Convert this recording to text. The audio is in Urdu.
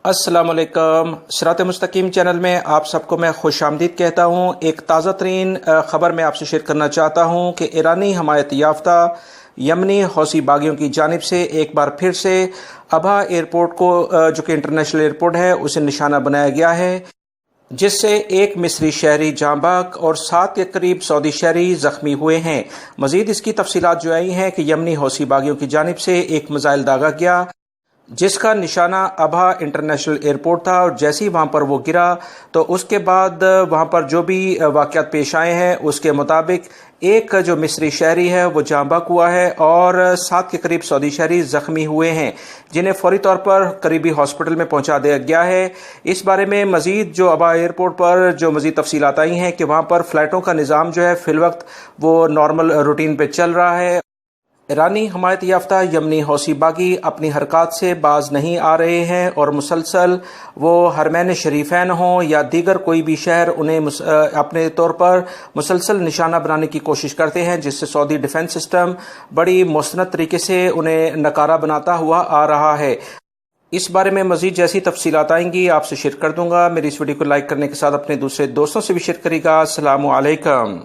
السلام علیکم۔ صراط مستقیم چینل میں آپ سب کو میں خوش آمدید کہتا ہوں۔ ایک تازہ ترین خبر میں آپ سے شیئر کرنا چاہتا ہوں کہ ایرانی حمایت یافتہ یمنی حوثی باغیوں کی جانب سے ایک بار پھر سے ابہا ایئرپورٹ کو جو کہ انٹرنیشنل ایئرپورٹ ہے اسے نشانہ بنایا گیا ہے، جس سے ایک مصری شہری جاں بحق اور 7 کے قریب سعودی شہری زخمی ہوئے ہیں۔ مزید اس کی تفصیلات جو آئی ہیں کہ یمنی حوثی باغیوں کی جانب سے ایک میزائل داغا گیا جس کا نشانہ ابہا انٹرنیشنل ایئرپورٹ تھا، اور جیسے ہی وہاں پر وہ گرا تو اس کے بعد وہاں پر جو بھی واقعات پیش آئے ہیں اس کے مطابق ایک جو مصری شہری ہے وہ جاں بحق ہوا ہے اور 7 کے قریب سعودی شہری زخمی ہوئے ہیں، جنہیں فوری طور پر قریبی ہاسپٹل میں پہنچا دیا گیا ہے۔ اس بارے میں مزید جو ابہا ایئرپورٹ پر جو مزید تفصیلات آئی ہیں کہ وہاں پر فلائٹوں کا نظام جو ہے فی الوقت وہ نارمل روٹین پہ چل رہا ہے۔ ایرانی حمایت یافتہ یمنی حوثی باغی اپنی حرکات سے باز نہیں آ رہے ہیں اور مسلسل وہ حرمین شریفین ہوں یا دیگر کوئی بھی شہر انہیں اپنے طور پر مسلسل نشانہ بنانے کی کوشش کرتے ہیں، جس سے سعودی ڈیفنس سسٹم بڑی مستند طریقے سے انہیں نکارہ بناتا ہوا آ رہا ہے۔ اس بارے میں مزید جیسی تفصیلات آئیں گی آپ سے شیئر کر دوں گا۔ میری اس ویڈیو کو لائک کرنے کے ساتھ اپنے دوسرے دوستوں سے بھی شیئر کریے گا۔ السلام علیکم۔